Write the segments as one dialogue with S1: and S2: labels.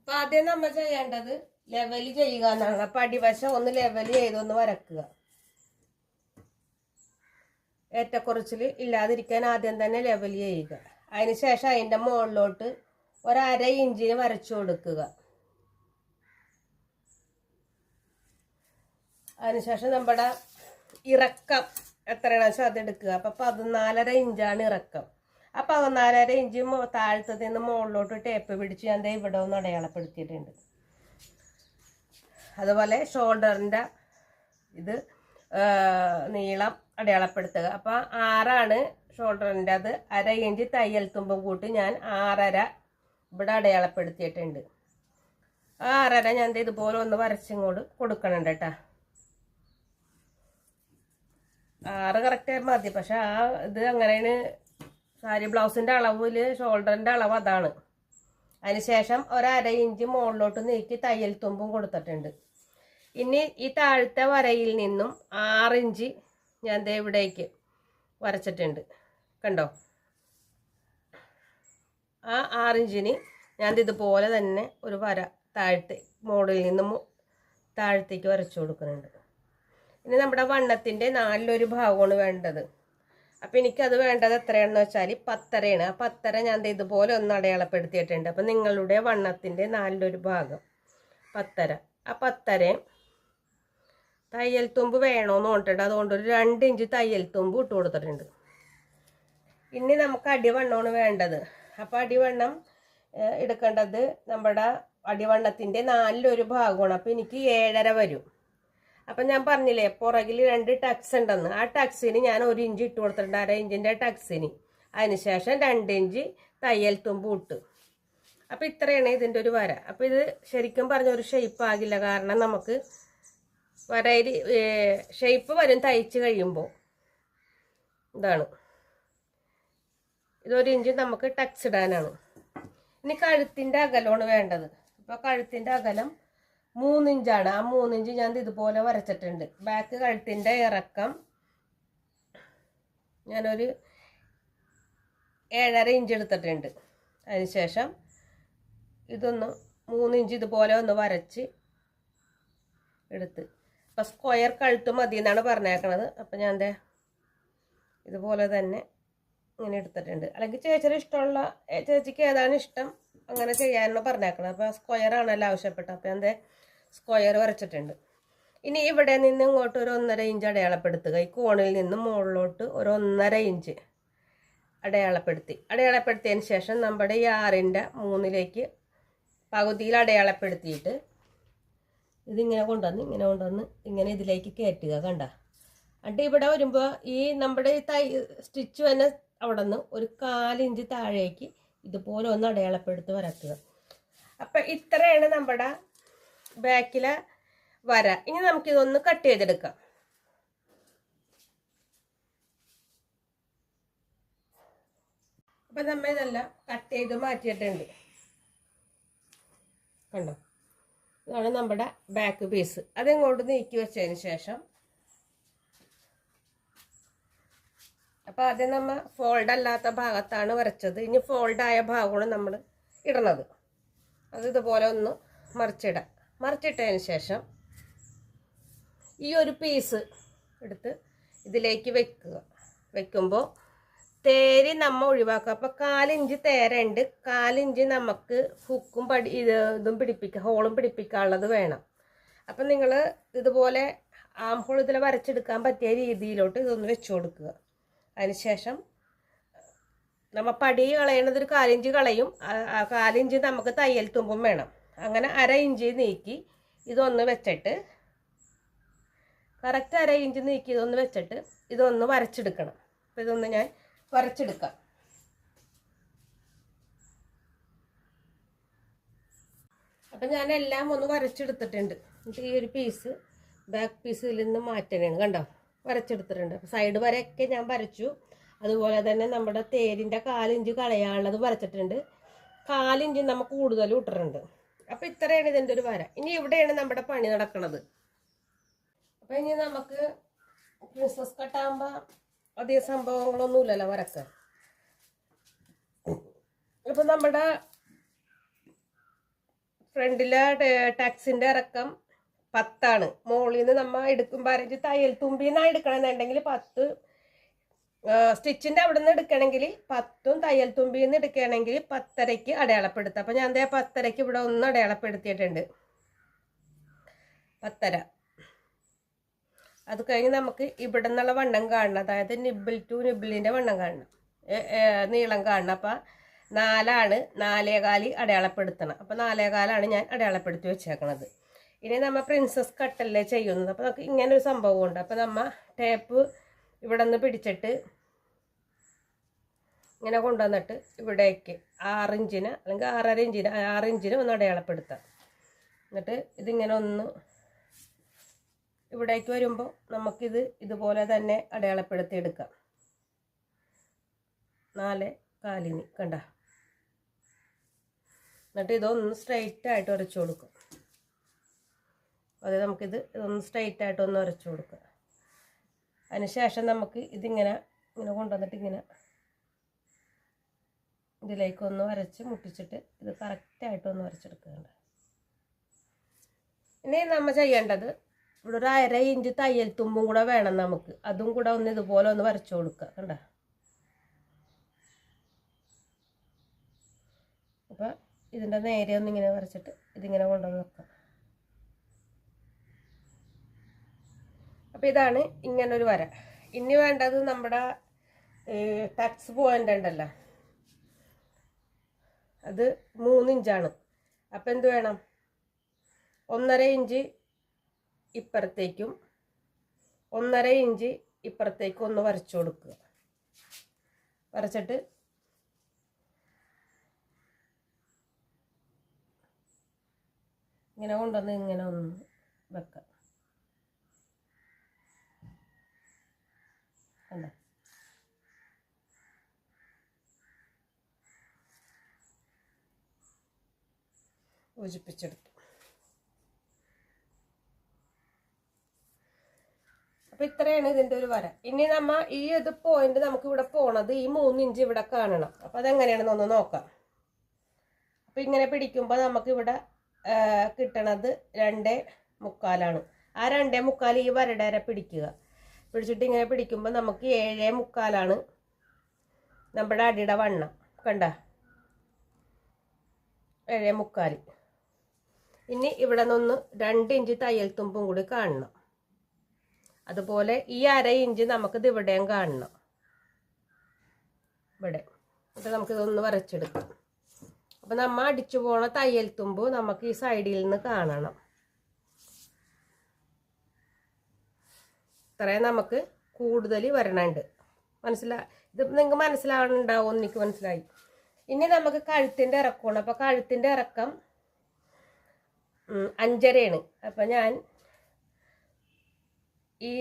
S1: അപ്പൊ ആദ്യം നമ്മൾ ചെയ്യേണ്ടത് ലെവൽ ചെയ്യുക എന്നാണ്. അപ്പൊ അടിവശം ഒന്ന് ലെവൽ ചെയ്തൊന്ന് വരക്കുക. ഏറ്റക്കുറച്ചിൽ ഇല്ലാതിരിക്കാൻ ആദ്യം തന്നെ ലെവൽ ചെയ്യുക. അതിനുശേഷം അതിൻ്റെ മുകളിലോട്ട് 1/2 ഇഞ്ചിന് വരച്ചു കൊടുക്കുക. അതിനുശേഷം നമ്മുടെ ഇറക്കം എത്രയാണെന്ന് വെച്ചാൽ അതെടുക്കുക. അപ്പം 14.5 ഇഞ്ചാണ് ഇറക്കം. ആ 14.5 ഇഞ്ച് താഴത്തതിൽ നിന്ന് മുകളിലോട്ട് ടേപ്പ് പിടിച്ച് ഞാൻ ഇവിടെ ഒന്ന് അടയാളപ്പെടുത്തിയിട്ടുണ്ട്. അതുപോലെ ഷോൾഡറിൻ്റെ ഇത് നീളം അടയാളപ്പെടുത്തുക. അപ്പം 6 ഷോൾഡറിൻ്റെ, അത് 1/2 ഇഞ്ച് തയ്യൽ തുമ്പും കൂട്ടി ഞാൻ 6.5 ഇവിടെ അടയാളപ്പെടുത്തിയിട്ടുണ്ട്. ആ 6.5 ഞാൻ ഇതുപോലെ ഒന്ന് വരച്ചിങ്ങോട്ട് കൊടുക്കണം കേട്ടോ. 6 കറക്റ്റ് മതി. പക്ഷെ ആ ഇത് അങ്ങനെയാണ് സാരി ബ്ലൗസിൻ്റെ അളവിൽ ഷോൾഡറിൻ്റെ അളവ് അതാണ്. അതിനുശേഷം 1/2 ഇഞ്ച് മുകളിലോട്ട് നീക്കി തയ്യൽ തുമ്പും കൊടുത്തിട്ടുണ്ട്. ഇനി ഈ താഴത്തെ വരയിൽ നിന്നും 6 ഇഞ്ച് ഞാൻ ഇവിടേക്ക് വരച്ചിട്ടുണ്ട്. കണ്ടോ? ആ 6 ഇഞ്ചിന് ഞാൻ ഇതുപോലെ തന്നെ ഒരു വര താഴത്തെ മോഡലിൽ നിന്നും താഴത്തേക്ക് വരച്ചു കൊടുക്കുന്നുണ്ട്. ഇനി നമ്മുടെ വണ്ണത്തിൻ്റെ 4/1 ഭാഗമാണ് വേണ്ടത്. അപ്പം എനിക്കത് വേണ്ടത് എത്രയാണെന്ന് വെച്ചാൽ 10.5 ആ 10.5 ഞാൻ ഇതുപോലെ ഒന്ന് അടയാളപ്പെടുത്തിയിട്ടുണ്ട്. അപ്പം നിങ്ങളുടെ വണ്ണത്തിൻ്റെ 4/1 ഭാഗം 10.5. ആ 10.5 തയ്യൽ തുമ്പ് വേണമെന്ന് പറഞ്ഞിട്ടുണ്ട്. അതുകൊണ്ട് ഒരു 2 ഇഞ്ച് തയ്യൽ തുമ്പ് ഇട്ട് കൊടുത്തിട്ടുണ്ട്. ഇനി നമുക്ക് അടിവണ്ണമാണ് വേണ്ടത്. അപ്പം അടിവണ്ണം എടുക്കേണ്ടത് നമ്മുടെ അടിവണ്ണത്തിൻ്റെ 4/1 ഭാഗമാണ്. അപ്പം എനിക്ക് 7.5 വരും. അപ്പം ഞാൻ പറഞ്ഞില്ലേ പുറകിൽ 2 ടക്സ് ഉണ്ടെന്ന്. ആ ടക്സിന് ഞാൻ 1 ഇഞ്ച് ഇട്ട് കൊടുത്തിട്ടുണ്ട്, 1/2 ഇഞ്ചിൻ്റെ ടക്സിന്. അതിനുശേഷം 2 ഇഞ്ച് തയ്യൽ തുമ്പ് ഇട്ട്. അപ്പം ഇത്രയാണ് ഇതിൻ്റെ ഒരു വര. അപ്പം ഇത് ശരിക്കും പറഞ്ഞൊരു ഷേപ്പ് ആകില്ല. കാരണം നമുക്ക് വരയിൽ ഷേപ്പ് വരും തയ്ച്ച് കഴിയുമ്പോൾ. ഇതാണ്, ഇത് 1 ഇഞ്ച് നമുക്ക് ടക്സ് ഇടാനാണ്. ഇനി കഴുത്തിൻ്റെ അകലമാണ് വേണ്ടത്. അപ്പോൾ കഴുത്തിൻ്റെ അകലം 3 ഇഞ്ചാണ്. ആ 3 ഇഞ്ച് ഞാൻ ഇതുപോലെ വരച്ചിട്ടുണ്ട്. ബാക്ക് കഴുത്തിൻ്റെ ഇറക്കം ഞാനൊരു 7.5 ഇഞ്ച് എടുത്തിട്ടുണ്ട്. അതിനുശേഷം ഇതൊന്ന് 3 ഇഞ്ച് ഇതുപോലെ ഒന്ന് വരച്ച് എടുത്ത്. അപ്പം സ്ക്വയർ കഴുത്ത് മതി എന്നാണ് പറഞ്ഞേക്കണത്. അപ്പം ഞാൻ ഇതുപോലെ തന്നെ ഇങ്ങനെ എടുത്തിട്ടുണ്ട്. അല്ലെങ്കിൽ ചേച്ചിയുടെ ഇഷ്ടമുള്ള, ചേച്ചിക്ക് ഏതാണ് ഇഷ്ടം അങ്ങനെ ചെയ്യാനാണ് പറഞ്ഞേക്കണത്. അപ്പോൾ സ്ക്വയർ ആണല്ലോ ആവശ്യപ്പെട്ടത്. അപ്പം ഞാൻ സ്ക്വയർ വരച്ചിട്ടുണ്ട്. ഇനി ഇവിടെ നിന്ന് ഇങ്ങോട്ട് ഒരു 1.5 ഇഞ്ച് അടയാളപ്പെടുത്തുക. ഈ കോണിൽ നിന്ന് മുകളിലോട്ട് ഒരു 1.5 ഇഞ്ച് അടയാളപ്പെടുത്തിയതിന് ശേഷം നമ്മുടെ ഈ 6ൻ്റെ 3ലേക്ക് പകുതിയിൽ അടയാളപ്പെടുത്തിയിട്ട് ഇതിങ്ങനെ കൊണ്ടുവന്ന് ഇങ്ങനെ ഇതിലേക്ക് കയറ്റുക. കണ്ട? എന്നിട്ട് ഇവിടെ വരുമ്പോൾ ഈ നമ്മുടെ ഈ സ്റ്റിച്ച് തന്നെ അവിടെ നിന്ന് ഒരു 4 ഇഞ്ച് താഴേക്ക് ഇതുപോലെ ഒന്ന് അടയാളപ്പെടുത്തി വരക്കുക. അപ്പം ഇത്രയാണ് നമ്മുടെ ബാക്കിലെ വര. ഇനി നമുക്കിതൊന്ന് കട്ട് ചെയ്തെടുക്കാം. അപ്പം നമ്മൾ ഇതെല്ലാം കട്ട് ചെയ്ത് മാറ്റിയിട്ടുണ്ട്. കണ്ടോ? ഇതാണ് നമ്മുടെ ബാക്ക് പീസ്. അതിങ്ങോട്ട് നീക്കി വെച്ചതിന് ശേഷം അപ്പം ആദ്യം നമ്മൾ ഫോൾഡ് അല്ലാത്ത ഭാഗത്താണ് വരച്ചത്. ഇനി ഫോൾഡായ ഭാഗമാണ് നമ്മൾ ഇടണത്. അത് ഇതുപോലെ ഒന്ന് മറിച്ചിട്ടതിന് ശേഷം ഈ ഒരു പീസ് എടുത്ത് ഇതിലേക്ക് വെക്കുമ്പോൾ തേര് നമ്മൾ ഒഴിവാക്കുക. അപ്പോൾ 4 ഇഞ്ച് തേരുണ്ട്, 4 ഇഞ്ച് നമുക്ക് ഹുക്കും ഇതും ഹോളും പിടിപ്പിക്കാനുള്ളത് വേണം. അപ്പം നിങ്ങൾ ഇതുപോലെ ആം ഹോൾ ഇതിൽ വരച്ചെടുക്കാൻ പറ്റിയ രീതിയിലോട്ട് ഇതൊന്ന് വെച്ച് കൊടുക്കുക. അതിനുശേഷം നമ്മൾ പടി കളയണത് ഒരു 4 ഇഞ്ച് കളയും. 4 ഇഞ്ച് നമുക്ക് തയ്യൽ തുമ്പും വേണം. അങ്ങനെ 1/2 ഇഞ്ച് നീക്കി ഇതൊന്ന് വെച്ചിട്ട്, കറക്റ്റ് 1/2 ഇഞ്ച് നീക്കി ഇതൊന്ന് വെച്ചിട്ട് ഇതൊന്ന് വരച്ചെടുക്കണം. അപ്പം ഇതൊന്ന് ഞാൻ വരച്ചെടുക്കാം. അപ്പം ഞാൻ എല്ലാം ഒന്ന് വരച്ചെടുത്തിട്ടുണ്ട്. എന്നിട്ട് ഈ ഒരു പീസ് ബാക്ക് പീസിൽ നിന്ന് മാറ്റാനാണ്. കണ്ടോ? വരച്ചെടുത്തിട്ടുണ്ട്. അപ്പം സൈഡ് വരെയൊക്കെ ഞാൻ വരച്ചു. അതുപോലെ തന്നെ നമ്മുടെ തേരിൻ്റെ 4 ഇഞ്ച് കളയാനുള്ളത് വരച്ചിട്ടുണ്ട്. 4 ഇഞ്ച് നമുക്ക് കൂടുതലും ഇട്ടിട്ടുണ്ട്. അപ്പം ഇത്രയാണ് ഇതിൻ്റെ ഒരു വര. ഇനി ഇവിടെയാണ് നമ്മുടെ പണി നടക്കുന്നത്. അപ്പം ഇനി നമുക്ക് പ്രിൻസസ് കട്ടാകുമ്പോൾ അധികം സംഭവങ്ങളൊന്നുമില്ലല്ലോ വരക്കാൻ. അപ്പം നമ്മുടെ ഫ്രണ്ടിലെ ടാക്സിൻ്റെ ഇറക്കം 10 മുകളിൽ നിന്ന് നമ്മൾ എടുക്കുമ്പോൾ അരഞ്ച് തയ്യൽ തുമ്പിൽ നിന്നാണ് എടുക്കണമെന്നുണ്ടെങ്കിൽ 10, സ്റ്റിച്ചിൻ്റെ അവിടെ നിന്ന് എടുക്കണമെങ്കിൽ 10, തയ്യൽ തുമ്പിൽ നിന്ന് എടുക്കുകയാണെങ്കിൽ 10:30 അടയാളപ്പെടുത്താം. അപ്പം ഞാൻ എന്താ 10:30 ഇവിടെ ഒന്ന് അടയാളപ്പെടുത്തിയിട്ടുണ്ട്, 10:30. അത് കഴിഞ്ഞ് നമുക്ക് ഇവിടെ നിന്നുള്ള വണ്ണം കാണണം, അതായത് നിബിൾ ടു നിബിളിൻ്റെ വണ്ണം കാണണം, നീളം കാണണം. അപ്പം 4 4.25 അടയാളപ്പെടുത്തണം. അപ്പം 4.25 ഞാൻ അടയാളപ്പെടുത്തി വെച്ചേക്കണത്. ഇനി നമ്മൾ പ്രിൻസസ് കട്ടല്ലേ ചെയ്യുന്നത്. അപ്പം നമുക്ക് ഇങ്ങനൊരു സംഭവമുണ്ട്. അപ്പം നമ്മൾ ടേപ്പ് ഇവിടെ നിന്ന് പിടിച്ചിട്ട് ഇങ്ങനെ കൊണ്ടുവന്നിട്ട് ഇവിടേക്ക് 6 ഇഞ്ചിന് അല്ലെങ്കിൽ 6.5 ഇഞ്ചിന് 6 ഇഞ്ചിന് ഒന്ന് അടയാളപ്പെടുത്താം. എന്നിട്ട് ഇതിങ്ങനെ ഒന്ന് ഇവിടേക്ക് വരുമ്പോൾ നമുക്കിത് ഇതുപോലെ തന്നെ അടയാളപ്പെടുത്തി എടുക്കാം. 4.25 കണ്ട. എന്നിട്ട് ഇതൊന്ന് സ്ട്രെയിറ്റ് ആയിട്ട് ഉരച്ചു കൊടുക്കും. അത് നമുക്കിത് ഇതൊന്ന് സ്ട്രെയിറ്റ് ആയിട്ടൊന്ന് ഉരച്ചു കൊടുക്കുക. അതിന് ശേഷം നമുക്ക് ഇതിങ്ങനെ ഇങ്ങനെ കൊണ്ടുവന്നിട്ട് ഇങ്ങനെ ഇതിലേക്കൊന്ന് വരച്ച് മുട്ടിച്ചിട്ട് ഇത് കറക്റ്റായിട്ടൊന്ന് വരച്ചെടുക്കുന്നുണ്ട്. ഇനി നമ്മൾ ചെയ്യേണ്ടത് ഇവിടെ ഒരു 1/2 ഇഞ്ച് തയ്യൽ തുമ്പും കൂടെ വേണം നമുക്ക്. അതും കൂടെ ഒന്ന് ഇതുപോലെ ഒന്ന് വരച്ചു കൊടുക്കുക കണ്ട. അപ്പം ഇതിൻ്റെ നേരെ ഒന്ന് ഇങ്ങനെ വരച്ചിട്ട് ഇതിങ്ങനെ കൊണ്ടുവന്ന് വെക്കാം. അപ്പം ഇതാണ് ഇങ്ങനൊരു വര. ഇനി വേണ്ടത് നമ്മുടെ ടച്ച് പോയിൻ്റ് ഉണ്ടല്ലോ, അത് 3 ഇഞ്ചാണ്. അപ്പം എന്ത് വേണം, 1.5 ഇഞ്ച് ഇപ്പുറത്തേക്കും 1.5 ഇഞ്ച് ഇപ്പുറത്തേക്കും ഒന്ന് വരച്ചു കൊടുക്കുക. വരച്ചിട്ട് ഇങ്ങനെ കൊണ്ടുവന്ന് ഇങ്ങനെ ഒന്ന് വെക്കാം. കണ്ടോ, യോജിപ്പിച്ചെടുത്തു. അപ്പം ഇത്രയാണ് ഇതിൻ്റെ ഒരു വര. ഇനി നമ്മൾ ഈ ഇത് പോയിന്റ് നമുക്ക് ഇവിടെ പോണത് ഈ 3 ഇഞ്ച് ഇവിടെ കാണണം. അപ്പം അതെങ്ങനെയാണെന്ന് ഒന്ന് നോക്കാം. അപ്പം ഇങ്ങനെ പിടിക്കുമ്പോൾ നമുക്കിവിടെ കിട്ടണത് 2.25. ആ 2.25 ഈ വരടേരെ പിടിക്കുക. പിടിച്ചിട്ട് ഇങ്ങനെ പിടിക്കുമ്പോൾ നമുക്ക് 7.25 നമ്മുടെ അടിയുടെ വണ്ണം കണ്ട, 7.25. ഇനി ഇവിടെ നിന്ന് 2 ഇഞ്ച് തയ്യൽ തുമ്പും കൂടി കാണണം. അതുപോലെ ഈ 1/2 ഇഞ്ച് നമുക്കിത് ഇവിടെയും കാണണം, ഇവിടെ. എന്നിട്ട് നമുക്കിതൊന്ന് വരച്ചെടുക്കാം. അപ്പം നമ്മൾ അടിച്ചു പോണ തയ്യൽ തുമ്പ് നമുക്ക് ഈ സൈഡിൽ നിന്ന് കാണണം. ഇത്രയും നമുക്ക് കൂടുതൽ വരണുണ്ട്. ഇത് നിങ്ങൾക്ക് മനസ്സിലാവുന്നുണ്ടാവും, എനിക്ക് മനസ്സിലായി. ഇനി നമുക്ക് കഴുത്തിൻ്റെ ഇറക്കമാണ്. അപ്പം കഴുത്തിൻ്റെ ഇറക്കം 5.5. അപ്പം ഞാൻ ഈ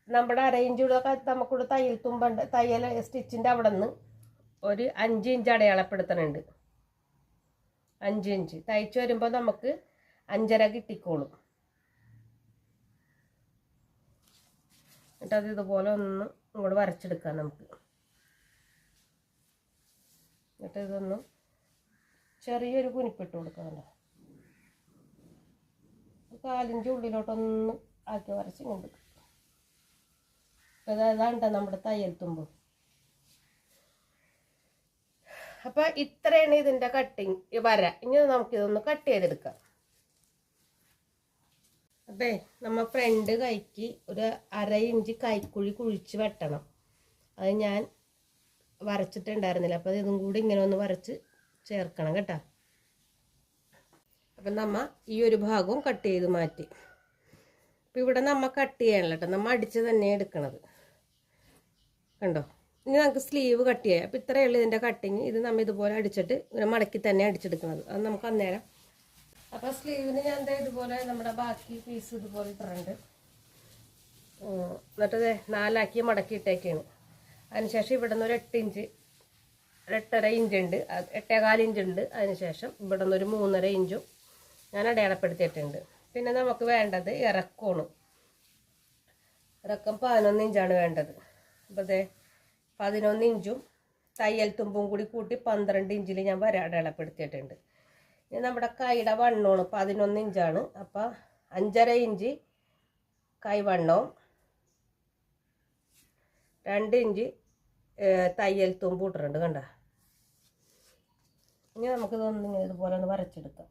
S1: നമ്മുടെ 1/2 ഇഞ്ച് നമുക്കിവിടെ തയ്യൽ തുമ്പുണ്ട്, തയ്യൽ സ്റ്റിച്ചിൻ്റെ അവിടെ നിന്ന് ഒരു 5 ഇഞ്ച് അടയാളപ്പെടുത്തണുണ്ട്. 5 ഇഞ്ച് തയ്ച്ച് വരുമ്പോൾ നമുക്ക് 5.5 കിട്ടിക്കോളും. എന്നിട്ട് അത് ഇതുപോലെ ഒന്ന് ഇങ്ങോട്ട് വരച്ചെടുക്കാം നമുക്ക്. എന്നിട്ട് ഇതൊന്ന് ചെറിയൊരു കുനിപ്പിട്ട് കൊടുക്കുന്നുണ്ടോ, 4 ഇഞ്ച് ഉള്ളിലോട്ടൊന്ന് ആക്കി വരച്ച് കൊണ്ട്. അതാണ്ട നമ്മുടെ തയ്യൽ തുമ്പ്. അപ്പം ഇത്രയാണ് ഇതിൻ്റെ കട്ടിങ് വര. ഇനി നമുക്കിതൊന്ന് കട്ട് ചെയ്തെടുക്കാം. അപ്പേ നമ്മൾ ഫ്രണ്ട് കൈക്ക് ഒരു 1/2 ഇഞ്ച് കൈക്കുഴി കുഴിച്ച് വെട്ടണം. അത് ഞാൻ വരച്ചിട്ടുണ്ടായിരുന്നില്ല. അപ്പം ഇതും കൂടി ഇങ്ങനെ ഒന്ന് വരച്ച് ചേർക്കണം കേട്ടോ. അപ്പം നമ്മൾ ഈ ഒരു ഭാഗവും കട്ട് ചെയ്ത് മാറ്റി. അപ്പം ഇവിടെ നമ്മൾ കട്ട് ചെയ്യണല്ലോ കേട്ടോ, നമ്മൾ അടിച്ച് തന്നെ എടുക്കണത് കണ്ടോ. ഇനി നമുക്ക് സ്ലീവ് കട്ട് ചെയ്യാം. അപ്പം ഇത്രയേ ഉള്ളൂ ഇതിൻ്റെ കട്ടിങ്. ഇത് നമ്മൾ ഇതുപോലെ അടിച്ചിട്ട് ഇങ്ങനെ മടക്കി തന്നെ അടിച്ചെടുക്കുന്നത്. അത് നമുക്ക് അന്നേരം. അപ്പോൾ സ്ലീവിന് ഞാൻ എന്താ ഇതുപോലെ നമ്മുടെ ബാക്കി പീസ് ഇതുപോലെ ഇട്ടിട്ടുണ്ട്. എന്നിട്ട് 4 മടക്കി ഇട്ടേക്കാണ്. അതിനുശേഷം ഇവിടെ നിന്ന് ഒരു 8 ഇഞ്ച് 8.5 ഇഞ്ച് ഉണ്ട്, 8.25 ഇഞ്ച് ഉണ്ട്. അതിനുശേഷം ഇവിടെ നിന്നൊരു 3.5 ഇഞ്ചും ഞാൻ അടയാളപ്പെടുത്തിയിട്ടുണ്ട്. പിന്നെ നമുക്ക് വേണ്ടത് ഇറക്കമാണ്. ഇറക്കം 11 ഇഞ്ചാണ് വേണ്ടത്. അപ്പോൾ 11 ഇഞ്ചും തയ്യൽ തുമ്പും കൂടി കൂട്ടി 12 ഇഞ്ചിൽ ഞാൻ അടയാളപ്പെടുത്തിയിട്ടുണ്ട്. ഇനി നമ്മുടെ കൈയുടെ വണ്ണമാണ് 11 ഇഞ്ചാണ്. അപ്പോൾ 5.5 ഇഞ്ച് കൈവണ്ണവും 2 ഇഞ്ച് തയ്യൽ തുമ്പ് ഇട്ടിട്ടുണ്ട് കണ്ട. ഇനി നമുക്കിതൊന്നിങ്ങനെ ഇതുപോലെ ഒന്ന് വരച്ചെടുക്കാം.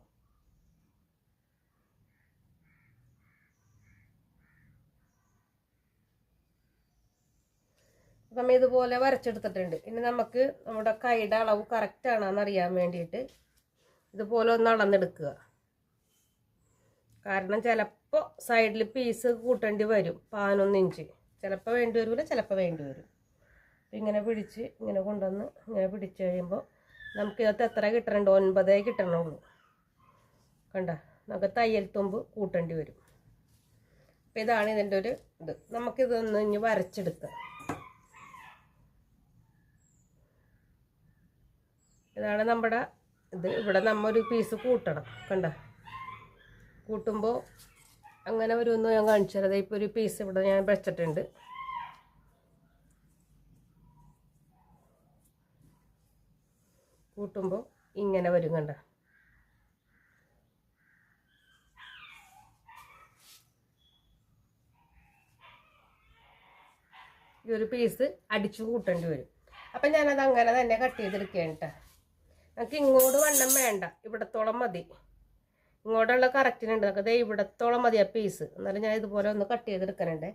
S1: നമ്മൾ ഇതുപോലെ വരച്ചെടുത്തിട്ടുണ്ട്. ഇനി നമുക്ക് നമ്മുടെ കൈയുടെ അളവ് കറക്റ്റാണെന്ന് അറിയാൻ വേണ്ടിയിട്ട് ഇതുപോലെ ഒന്ന് അളന്നെടുക്കുക. കാരണം ചിലപ്പോൾ സൈഡിൽ പീസ് കൂട്ടേണ്ടി വരും. 11 ഇഞ്ച് ചിലപ്പോൾ വേണ്ടി വരില്ല, ചിലപ്പോൾ വേണ്ടി വരും. ഇങ്ങനെ പിടിച്ച് ഇങ്ങനെ കൊണ്ടുവന്ന് ഇങ്ങനെ പിടിച്ച് കഴിയുമ്പോൾ നമുക്കിതിനകത്ത് എത്ര കിട്ടണുണ്ട്? 9 കിട്ടണുള്ളൂ. കണ്ട, നമുക്ക് തയ്യൽ തുമ്പ് കൂട്ടേണ്ടി വരും. അപ്പോൾ ഇതാണ് ഇതിൻ്റെ ഒരു ഇത്. നമുക്കിതൊന്ന് ഇനി വരച്ചെടുക്കാം. ഇതാണ് നമ്മുടെ ഇത്. ഇവിടെ നമ്മൊരു പീസ് കൂട്ടണം. കണ്ട, കൂട്ടുമ്പോൾ അങ്ങനെ വരുമെന്ന് ഞാൻ കാണിച്ചു തരാം. ഇപ്പോൾ ഒരു പീസ് ഇവിടെ ഞാൻ വെച്ചിട്ടുണ്ട്. കൂട്ടുമ്പോൾ ഇങ്ങനെ വരും. കണ്ട, ഈ ഒരു പീസ് അടിച്ചു കൂട്ടേണ്ടി വരും. അപ്പം ഞാനത് അങ്ങനെ തന്നെ കട്ട് ചെയ്തെടുക്കുകയാണ് കേട്ടോ. നമുക്ക് ഇങ്ങോട്ട് വണ്ണം വേണ്ട, ഇവിടത്തോളം മതി. ഇങ്ങോട്ടുള്ള കറക്റ്റിനുണ്ട്. നമുക്ക് ഇവിടത്തോളം മതി ആ പീസ്. എന്നാലും ഞാൻ ഇതുപോലെ ഒന്ന് കട്ട് ചെയ്തെടുക്കാനുണ്ട്.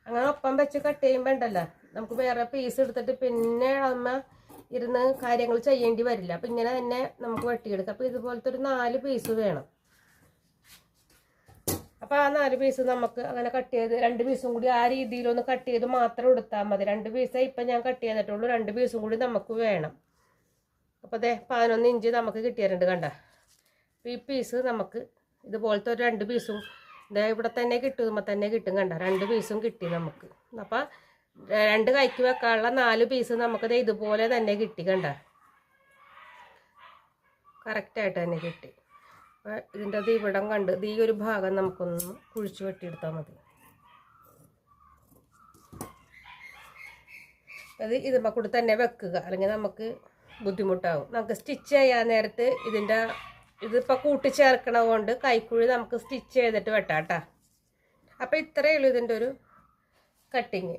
S1: അങ്ങനെ ഒപ്പം വെച്ച് കട്ട് ചെയ്യുമ്പോൾ ഉണ്ടല്ലോ, നമുക്ക് വേറെ പീസ് എടുത്തിട്ട് പിന്നെ അമ്മ ഇരുന്ന് കാര്യങ്ങൾ ചെയ്യേണ്ടി വരില്ല. അപ്പം ഇങ്ങനെ തന്നെ നമുക്ക് വെട്ടിയെടുക്കാം. അപ്പോൾ ഇതുപോലത്തെ ഒരു 4 പീസ് വേണം. അപ്പോൾ ആ 4 പീസ് നമുക്ക് അങ്ങനെ കട്ട് ചെയ്ത് 2 പീസും കൂടി ആ രീതിയിലൊന്ന് കട്ട് ചെയ്ത് മാത്രം എടുത്താൽ മതി. 2 പീസേ ഇപ്പം ഞാൻ കട്ട് ചെയ്തിട്ടുള്ളൂ. 2 പീസും കൂടി നമുക്ക് വേണം. അപ്പോൾ അതെ 11 ഇഞ്ച് നമുക്ക് കിട്ടിയിട്ടുണ്ട്. കണ്ട, അപ്പോൾ ഈ പീസ് നമുക്ക് ഇതുപോലത്തെ ഒരു 2 പീസും ഇവിടെ തന്നെ കിട്ടുമ്പോൾ തന്നെ കിട്ടും. കണ്ട, 2 പീസും കിട്ടി നമുക്ക്. അപ്പം 2 കൈക്ക് വെക്കാനുള്ള 4 പീസ് നമുക്കത് ഇതുപോലെ തന്നെ കിട്ടി. കണ്ട, കറക്റ്റായിട്ട് തന്നെ കിട്ടി. അപ്പം ഇതിൻ്റെ അത് ഇവിടം കണ്ട് ഈ ഒരു ഭാഗം നമുക്കൊന്ന് കുഴിച്ച് വെട്ടിയെടുത്താൽ മതി. അത് ഇതുമ്പോൾ കൂടി തന്നെ വെക്കുക, അല്ലെങ്കിൽ നമുക്ക് ബുദ്ധിമുട്ടാവും. നമുക്ക് സ്റ്റിച്ച് ചെയ്യാൻ നേരത്ത് ഇതിപ്പോൾ കൂട്ടിച്ചേർക്കണ കൊണ്ട് കൈക്കുഴി നമുക്ക് സ്റ്റിച്ച് ചെയ്തിട്ട് വെട്ടാം കേട്ടോ. അപ്പോൾ ഇത്രയേ ഉള്ളൂ ഇതിൻ്റെ ഒരു കട്ടിങ്.